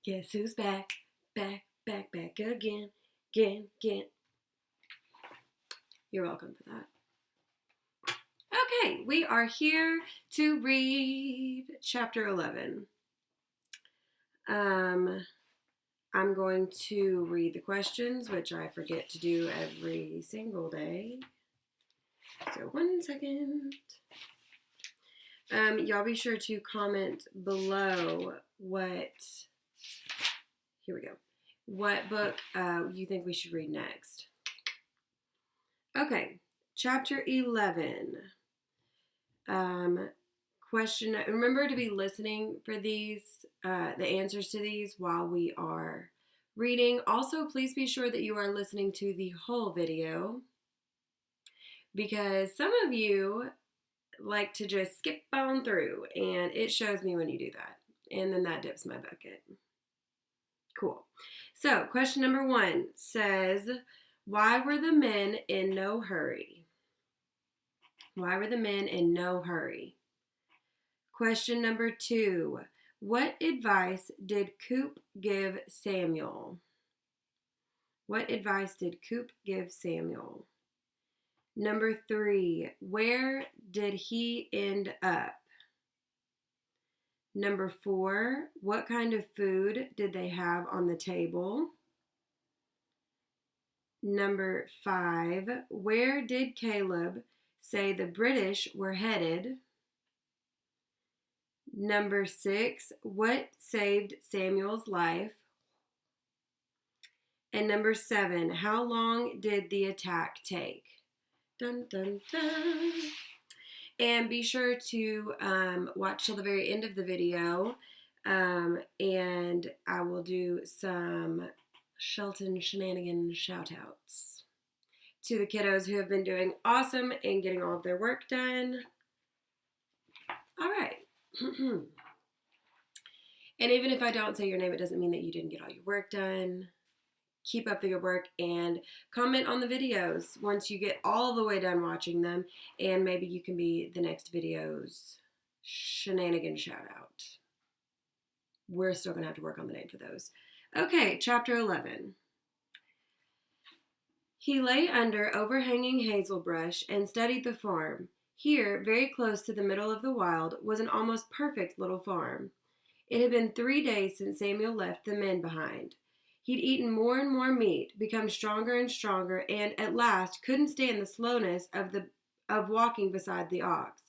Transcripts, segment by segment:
Guess who's back, back, back, back again, again. You're welcome for that. Okay, we are here to read chapter 11. I'm going to read the questions, which I forget to do every single day. So 1 second. Y'all be sure to comment below what book you think we should read next. Okay, chapter 11. Question. Remember to be listening for these, the answers to these while we are reading. Also, please be sure that you are listening to the whole video, because some of you like to just skip on through, and it shows me when you do that, and then that dips my bucket. Cool. So, question number 1 says, why were the men in no hurry? Why were the men in no hurry? Question number 2, what advice did Coop give Samuel? What advice did Coop give Samuel? Number 3, where did he end up? Number 4, what kind of food did they have on the table? Number 5, where did Caleb say the British were headed? Number 6, what saved Samuel's life? And number 7, how long did the attack take? Dun, dun, dun. And be sure to watch till the very end of the video, and I will do some Shelton Shenanigans shout-outs to the kiddos who have been doing awesome and getting all of their work done. All right. And even if I don't say your name, it doesn't mean that you didn't get all your work done. Keep up the good work and comment on the videos once you get all the way done watching them, and maybe you can be the next video's shenanigans shout out. We're still going to have to work on the name for those. Okay, chapter 11. He lay under overhanging hazel brush and studied the farm. Here, very close to the middle of the wild, was an almost perfect little farm. It had been 3 days since Samuel left the men behind. He'd eaten more and more meat, become stronger and stronger, and at last couldn't stand the slowness of walking beside the ox.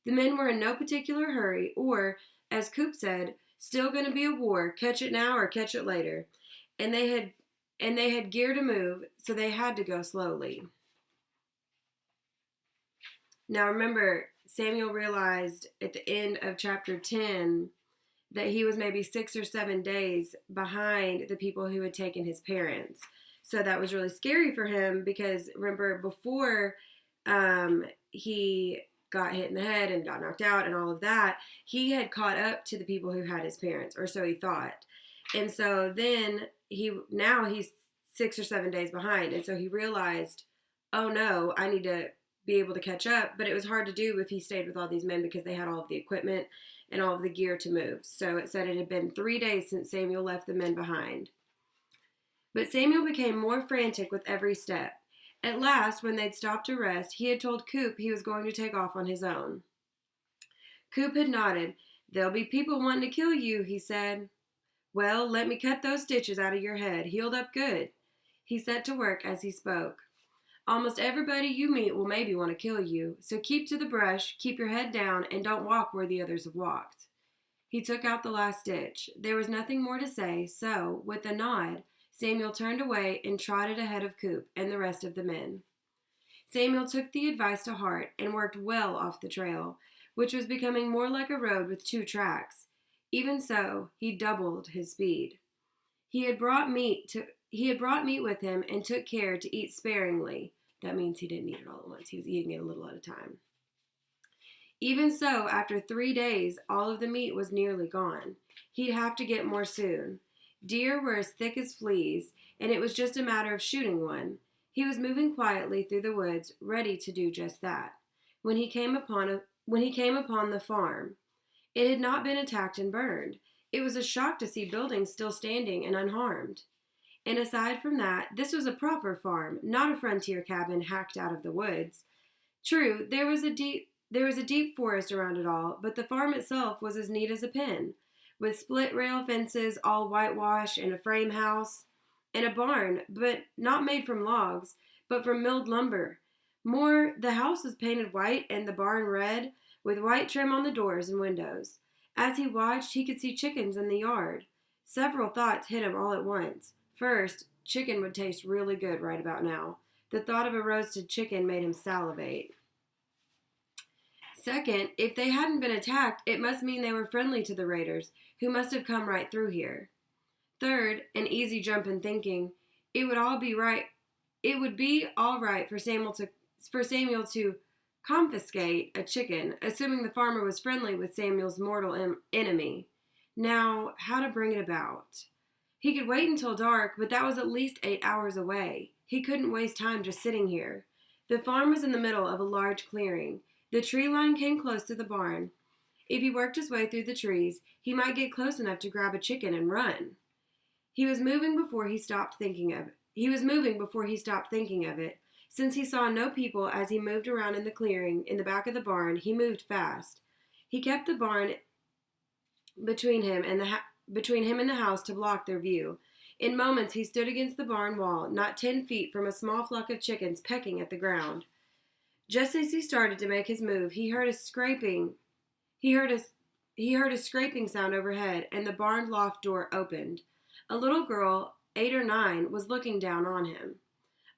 The men were in no particular hurry, or, as Coop said, still going to be a war, catch it now or catch it later. And they had gear to move, so they had to go slowly. Now remember, Samuel realized at the end of chapter 10 that he was maybe 6 or 7 days behind the people who had taken his parents. So that was really scary for him, because remember, before he got hit in the head and got knocked out and all of that, he had caught up to the people who had his parents, or so he thought. And so then now he's 6 or 7 days behind. And so he realized, oh no, I need to be able to catch up. But it was hard to do if he stayed with all these men, because they had all of the equipment and all of the gear to move. So it said it had been 3 days since Samuel left the men behind. But Samuel became more frantic with every step. At last, when they'd stopped to rest, he had told Coop he was going to take off on his own. Coop had nodded. There'll be people wanting to kill you, he said. Well, let me cut those stitches out of your head. Healed up good. He set to work as he spoke. Almost everybody you meet will maybe want to kill you, so keep to the brush, keep your head down, and don't walk where the others have walked. He took out the last stitch. There was nothing more to say, so, with a nod, Samuel turned away and trotted ahead of Coop and the rest of the men. Samuel took the advice to heart and worked well off the trail, which was becoming more like a road with 2 tracks. Even so, he doubled his speed. He had brought meat with him and took care to eat sparingly. That means he didn't eat it all at once. He was eating it a little at a time. Even so, after 3 days, all of the meat was nearly gone. He'd have to get more soon. Deer were as thick as fleas, and it was just a matter of shooting one. He was moving quietly through the woods, ready to do just that, when he came upon the farm. It had not been attacked and burned. It was a shock to see buildings still standing and unharmed. And aside from that, this was a proper farm, not a frontier cabin hacked out of the woods. True, there was a deep forest around it all, but the farm itself was as neat as a pin, with split rail fences all whitewashed and a frame house, and a barn, but not made from logs, but from milled lumber. More, the house was painted white and the barn red, with white trim on the doors and windows. As he watched, he could see chickens in the yard. Several thoughts hit him all at once. First, chicken would taste really good right about now. The thought of a roasted chicken made him salivate. Second, if they hadn't been attacked, it must mean they were friendly to the raiders, who must have come right through here. Third, an easy jump in thinking, it would be all right for Samuel to confiscate a chicken, assuming the farmer was friendly with Samuel's mortal enemy. Now, how to bring it about? He could wait until dark, but that was at least 8 hours away. He couldn't waste time just sitting here. The farm was in the middle of a large clearing. The tree line came close to the barn. If he worked his way through the trees, he might get close enough to grab a chicken and run. He was moving before he stopped thinking of it. Since he saw no people as he moved around in the clearing in the back of the barn, he moved fast. He kept the barn between him and the house to block their view. In moments he stood against the barn wall, not 10 feet from a small flock of chickens pecking at the ground. Just as he started to make his move, he heard a scraping sound overhead, and the barn loft door opened. A little girl, 8 or 9, was looking down on him.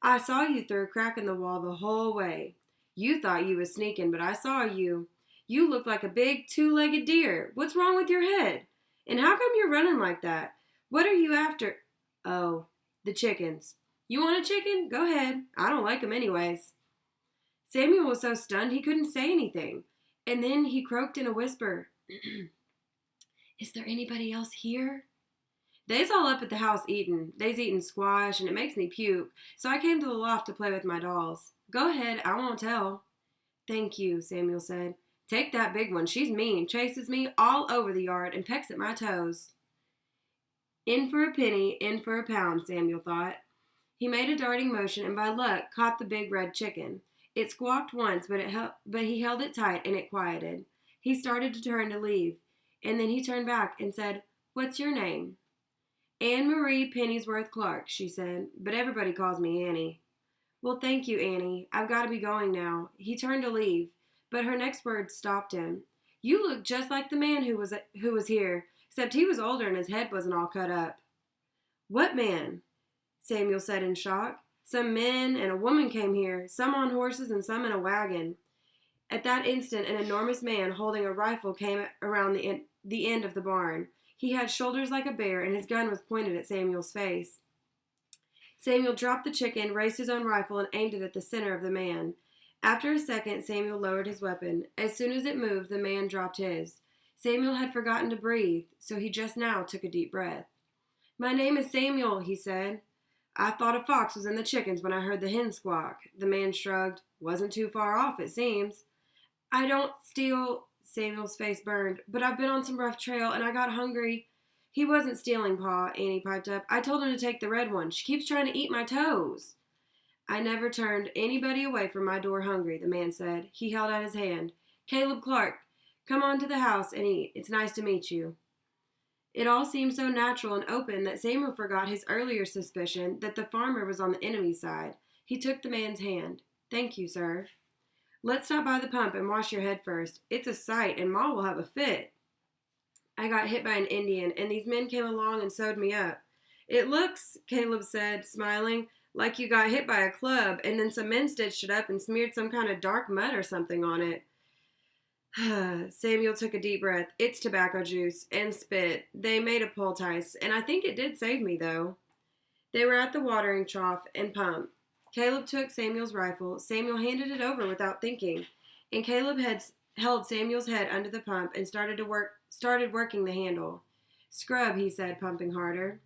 I saw you through a crack in the wall the whole way. You thought you was sneaking, but I saw you. You look like a big 2-legged deer. What's wrong with your head? And how come you're running like that? What are you after? Oh, the chickens. You want a chicken? Go ahead. I don't like 'em anyways. Samuel was so stunned he couldn't say anything. And then he croaked in a whisper. Is there anybody else here? They's all up at the house eating. They's eating squash, and it makes me puke, so I came to the loft to play with my dolls. Go ahead, I won't tell. Thank you, Samuel said. Take that big one. She's mean, chases me all over the yard, and pecks at my toes. In for a penny, in for a pound, Samuel thought. He made a darting motion, and by luck caught the big red chicken. It squawked once, but he held it tight, and it quieted. He started to turn to leave, and then he turned back and said, What's your name? Anne Marie Pennyworth Clark, she said, but everybody calls me Annie. Well, thank you, Annie. I've got to be going now. He turned to leave, but her next words stopped him. You look just like the man who was here, except he was older and his head wasn't all cut up. What man? Samuel said in shock. Some men and a woman came here, some on horses and some in a wagon. At that instant, an enormous man holding a rifle came around the end of the barn. He had shoulders like a bear, and his gun was pointed at Samuel's face. Samuel dropped the chicken, raised his own rifle, and aimed it at the center of the man. After a second, Samuel lowered his weapon. As soon as it moved, the man dropped his. Samuel had forgotten to breathe, so he just now took a deep breath. My name is Samuel, he said. I thought a fox was in the chickens when I heard the hen squawk. The man shrugged. Wasn't too far off, it seems. I don't steal... Samuel's face burned. But I've been on some rough trail, and I got hungry. He wasn't stealing, Pa, Annie piped up. I told him to take the red one. She keeps trying to eat my toes. I never turned anybody away from my door hungry, the man said. He held out his hand. Caleb Clark, come on to the house and eat. It's nice to meet you. It all seemed so natural and open that Samuel forgot his earlier suspicion that the farmer was on the enemy's side. He took the man's hand. Thank you, sir. Let's stop by the pump and wash your head first. It's a sight, and Ma will have a fit. I got hit by an Indian, and these men came along and sewed me up. It looks, Caleb said, smiling, like you got hit by a club, and then some men stitched it up and smeared some kind of dark mud or something on it. Samuel took a deep breath. It's tobacco juice and spit. They made a poultice, and I think it did save me, though. They were at the watering trough and pump. Caleb took Samuel's rifle. Samuel handed it over without thinking, and Caleb held Samuel's head under the pump and started working the handle. Scrub, he said, pumping harder.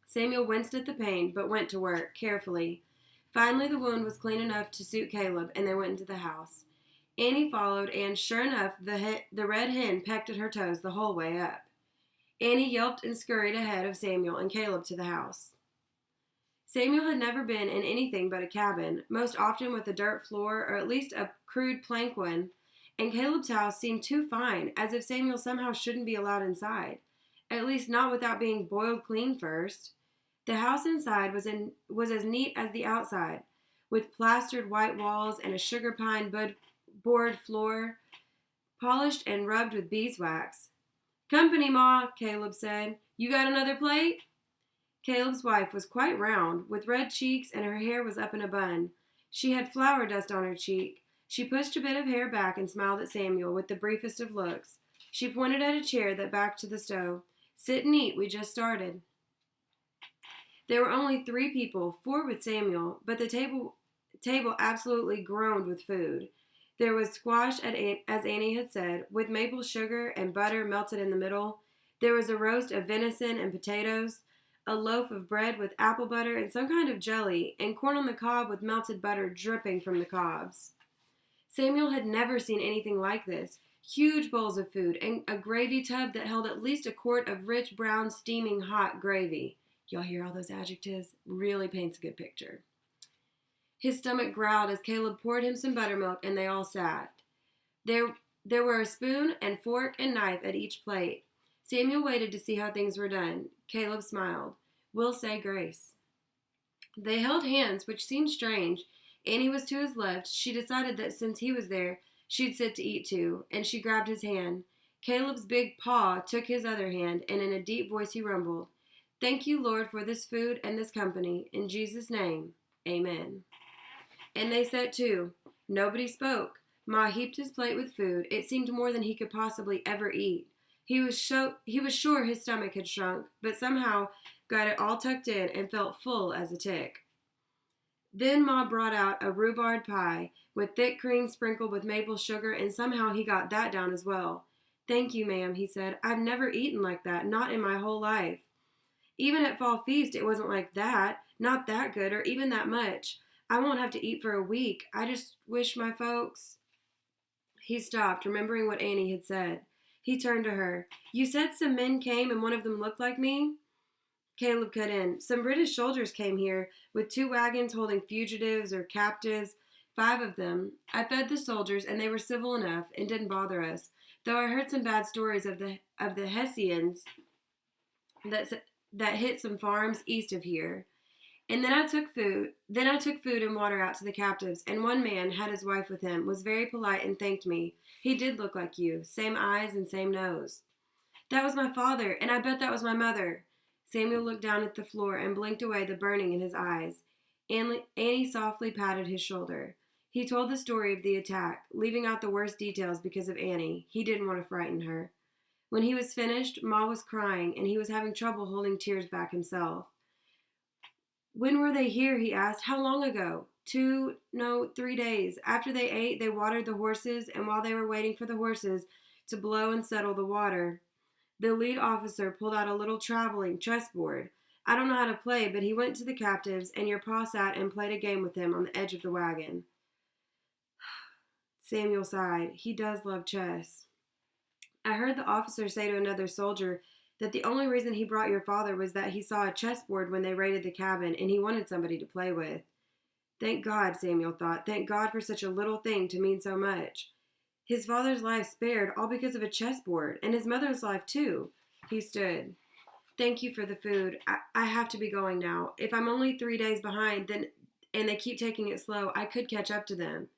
Samuel winced at the pain, but went to work, carefully. Finally, the wound was clean enough to suit Caleb, and they went into the house. Annie followed, and sure enough, the red hen pecked at her toes the whole way up. Annie yelped and scurried ahead of Samuel and Caleb to the house. Samuel had never been in anything but a cabin, most often with a dirt floor or at least a crude plank one, and Caleb's house seemed too fine, as if Samuel somehow shouldn't be allowed inside, at least not without being boiled clean first. The house inside was as neat as the outside, with plastered white walls and a sugar pine board floor, polished and rubbed with beeswax. "Company, Ma," Caleb said. "You got another plate?" Caleb's wife was quite round, with red cheeks, and her hair was up in a bun. She had flour dust on her cheek. She pushed a bit of hair back and smiled at Samuel with the briefest of looks. She pointed at a chair that backed to the stove. "Sit and eat, we just started." There were only 3 people, 4 with Samuel, but the table absolutely groaned with food. There was squash, as Annie had said, with maple sugar and butter melted in the middle. There was a roast of venison and potatoes, a loaf of bread with apple butter and some kind of jelly, and corn on the cob with melted butter dripping from the cobs. Samuel had never seen anything like this. Huge bowls of food and a gravy tub that held at least a quart of rich, brown, steaming hot gravy. Y'all hear all those adjectives? Really paints a good picture. His stomach growled as Caleb poured him some buttermilk, and they all sat. There were a spoon and fork and knife at each plate. Samuel waited to see how things were done. Caleb smiled. "We'll say grace." They held hands, which seemed strange. Annie was to his left. She decided that since he was there, she'd sit to eat too, and she grabbed his hand. Caleb's big paw took his other hand, and in a deep voice he rumbled, "Thank you, Lord, for this food and this company. In Jesus' name, amen." And they sat too. Nobody spoke. Ma heaped his plate with food. It seemed more than he could possibly ever eat. He was sure his stomach had shrunk, but somehow got it all tucked in and felt full as a tick. Then Ma brought out a rhubarb pie with thick cream sprinkled with maple sugar, and somehow he got that down as well. "Thank you, ma'am," he said. "I've never eaten like that, not in my whole life. Even at Fall Feast, it wasn't like that, not that good, or even that much. I won't have to eat for a week. I just wish my folks—" He stopped, remembering what Annie had said. He turned to her. "You said some men came and one of them looked like me?" Caleb cut in. "Some British soldiers came here with 2 wagons holding fugitives or captives, 5 of them. I fed the soldiers, and they were civil enough and didn't bother us, though I heard some bad stories of the Hessians that hit some farms east of here. And then I took food and water out to the captives, and one man had his wife with him, was very polite and thanked me. He did look like you, same eyes and same nose." "That was my father, and I bet that was my mother." Samuel looked down at the floor and blinked away the burning in his eyes. Annie softly patted his shoulder. He told the story of the attack, leaving out the worst details because of Annie. He didn't want to frighten her. When he was finished, Ma was crying, and he was having trouble holding tears back himself. "When were they here?" he asked. "How long ago?" 3 days. After they ate, they watered the horses, and while they were waiting for the horses to blow and settle the water, the lead officer pulled out a little traveling chessboard. I don't know how to play, but he went to the captives, and your pa sat and played a game with them on the edge of the wagon." Samuel sighed. He does love chess. "I heard the officer say to another soldier that the only reason he brought your father was that he saw a chessboard when they raided the cabin, and he wanted somebody to play with." Thank God, Samuel thought. Thank God for such a little thing to mean so much. His father's life spared, all because of a chessboard, and his mother's life too. He stood. "Thank you for the food. I have to be going now. If I'm only 3 days behind, and they keep taking it slow, I could catch up to them."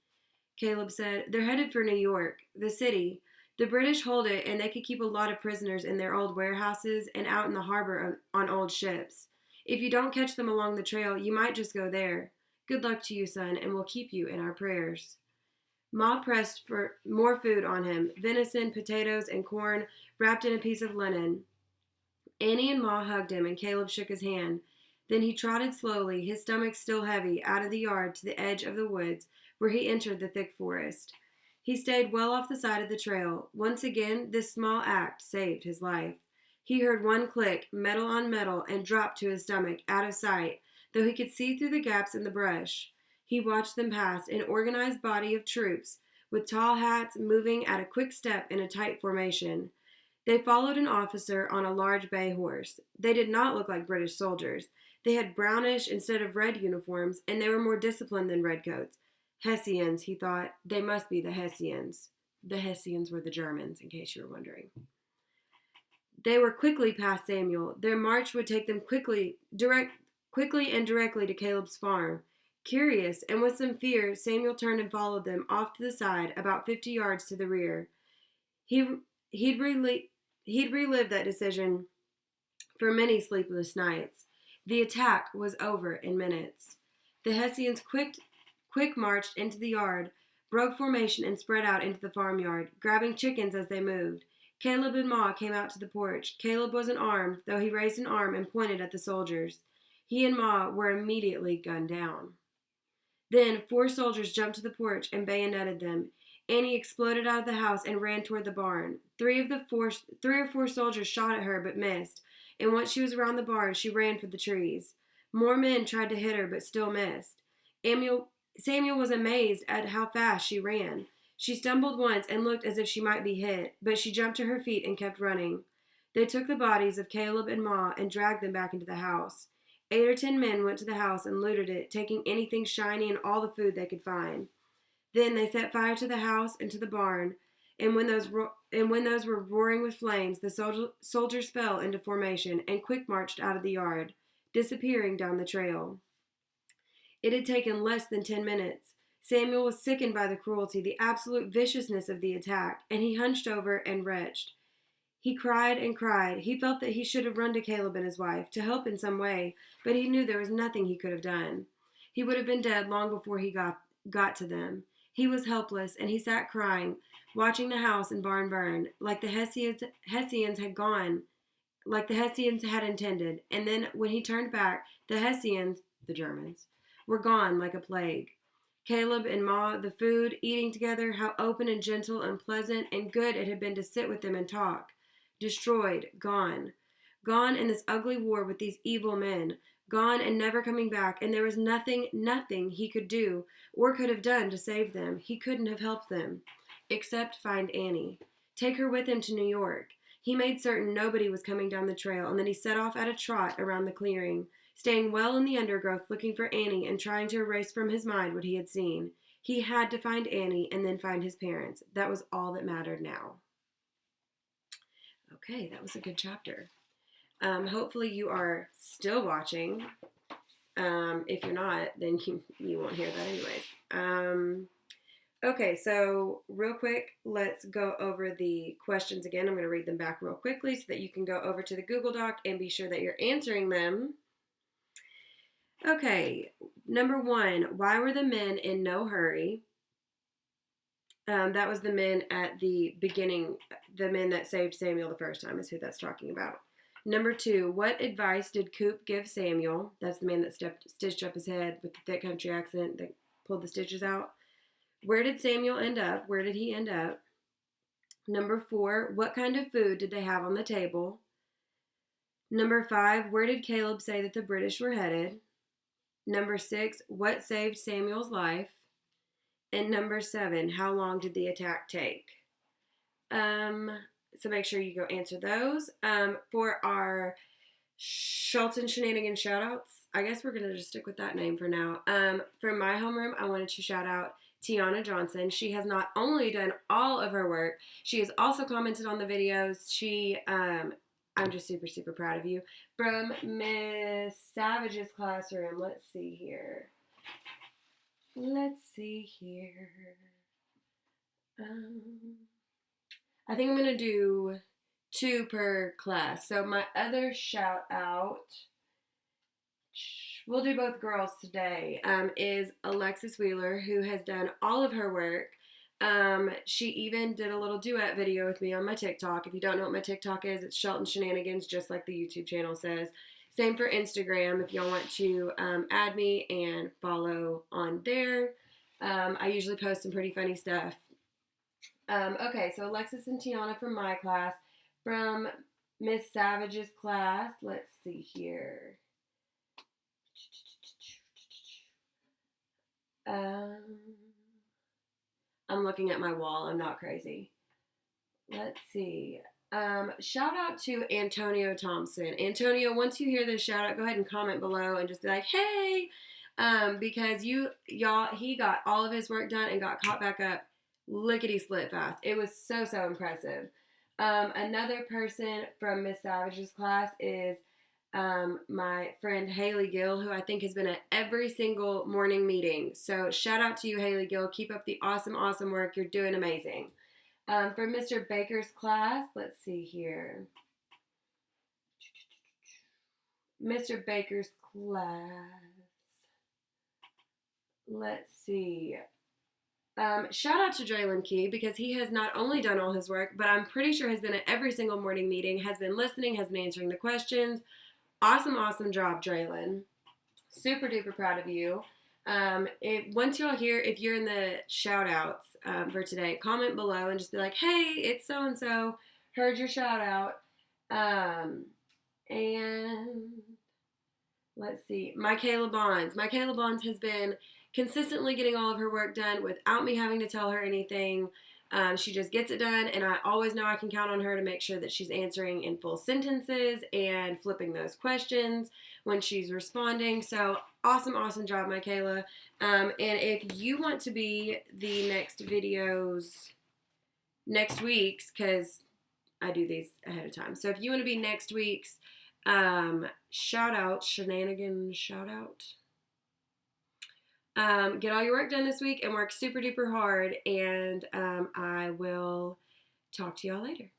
Caleb said, "They're headed for New York, the city. The British hold it, and they could keep a lot of prisoners in their old warehouses and out in the harbor on old ships. If you don't catch them along the trail, you might just go there. Good luck to you, son, and we'll keep you in our prayers." Ma pressed for more food on him, venison, potatoes, and corn wrapped in a piece of linen. Annie and Ma hugged him, and Caleb shook his hand. Then he trotted slowly, his stomach still heavy, out of the yard to the edge of the woods, where he entered the thick forest. He stayed well off the side of the trail. Once again, this small act saved his life. He heard one click, metal on metal, and dropped to his stomach, out of sight, though he could see through the gaps in the brush. He watched them pass, an organized body of troops, with tall hats, moving at a quick step in a tight formation. They followed an officer on a large bay horse. They did not look like British soldiers. They had brownish instead of red uniforms, and they were more disciplined than redcoats. Hessians, he thought. They must be the Hessians. The Hessians were the Germans, in case you were wondering. They were quickly past Samuel. Their march would take them quickly and directly to Caleb's farm. Curious, and with some fear, Samuel turned and followed them off to the side, about 50 yards to the rear. He'd relived that decision for many sleepless nights. The attack was over in minutes. The Hessians quick marched into the yard, broke formation, and spread out into the farmyard, grabbing chickens as they moved. Caleb and Ma came out to the porch. Caleb wasn't armed, though he raised an arm and pointed at the soldiers. He and Ma were immediately gunned down. Then 4 soldiers jumped to the porch and bayoneted them. Annie exploded out of the house and ran toward the barn. 3 or 4 soldiers shot at her but missed, and once she was around the barn, she ran for the trees. More men tried to hit her but still missed. Samuel was amazed at how fast she ran. She stumbled once and looked as if she might be hit, but she jumped to her feet and kept running. They took the bodies of Caleb and Ma and dragged them back into the house. 8 or 10 men went to the house and looted it, taking anything shiny and all the food they could find. Then they set fire to the house and to the barn, and when those were roaring with flames, the soldiers fell into formation and quick marched out of the yard, disappearing down the trail. It had taken less than 10 minutes. Samuel was sickened by the cruelty, the absolute viciousness of the attack, and he hunched over and retched. He cried and cried. He felt that he should have run to Caleb and his wife, to help in some way, but he knew there was nothing he could have done. He would have been dead long before he got to them. He was helpless, and he sat crying, watching the house and barn burn, like the Hessians had gone, like the Hessians had intended. And then when he turned back, the Hessians, the Germans, were gone like a plague. Caleb and Ma, the food, eating together, how open and gentle and pleasant and good it had been to sit with them and talk. Destroyed, gone. Gone in this ugly war with these evil men. Gone and never coming back, and there was nothing he could do or could have done to save them. He couldn't have helped them, except find Annie. Take her with him to New York. He made certain nobody was coming down the trail, and then he set off at a trot around the clearing, staying well in the undergrowth, looking for Annie and trying to erase from his mind what he had seen. He had to find Annie and then find his parents. That was all that mattered now. Okay, that was a good chapter. Hopefully you are still watching. If you're not, then you won't hear that anyways. Okay, so real quick, let's go over the questions again. I'm going to read them back real quickly so that you can go over to the Google Doc and be sure that you're answering them. Okay, number 1, why were the men in no hurry? That was the men at the beginning, the men that saved Samuel the first time is who that's talking about. Number 2, what advice did Coop give Samuel? That's the man that stitched up his head with the thick country accent that pulled the stitches out. Where did Samuel end up? Where did he end up? Number 4, what kind of food did they have on the table? Number 5, where did Caleb say that the British were headed? Number 6, what saved Samuel's life? And number 7, how long did the attack take? So make sure you go answer those. For our Shelton Shenanigans shoutouts, I guess we're going to just stick with that name for now. For my homeroom, I wanted to shout out Tiana Johnson. She has not only done all of her work, she has also commented on the videos. I'm just super, super proud of you. From Miss Savage's classroom, let's see here. I think I'm going to do 2 per class. So my other shout out, we'll do both girls today, is Alexis Wheeler, who has done all of her work. She even did a little duet video with me on my TikTok. If you don't know what my TikTok is, it's Shelton Shenanigans, just like the YouTube channel says. Same for Instagram if y'all want to add me and follow on there. I usually post some pretty funny stuff. Okay, so Alexis and Tiana from my class. From Miss Savage's class, let's see here. I'm looking at my wall. I'm not crazy. Let's see. Shout out to Antonio Thompson. Antonio, once you hear this shout out, go ahead and comment below and just be like, hey, because he got all of his work done and got caught back up lickety split fast. It was so, so impressive. Another person from Miss Savage's class is my friend Haley Gill, who I think has been at every single morning meeting. So shout out to you, Haley Gill. Keep up the awesome, awesome work. You're doing amazing. For Mr. Baker's class, let's see here. Mr. Baker's class. Let's see. Shout out to Draylon Key because he has not only done all his work, but I'm pretty sure has been at every single morning meeting, has been listening, has been answering the questions. Awesome, awesome job, Draylon. Super duper proud of you. Once y'all hear, if you're in the shout outs for today, comment below and just be like, hey, it's so and so, heard your shout out. And let's see, Michaela Bonds. Michaela Bonds has been consistently getting all of her work done without me having to tell her anything. She just gets it done, and I always know I can count on her to make sure that she's answering in full sentences and flipping those questions when she's responding. So awesome, awesome job, Michaela. And if you want to be the next week's, because I do these ahead of time. So if you want to be next week's Shenanigans shout out. Get all your work done this week and work super duper hard, and I will talk to y'all later.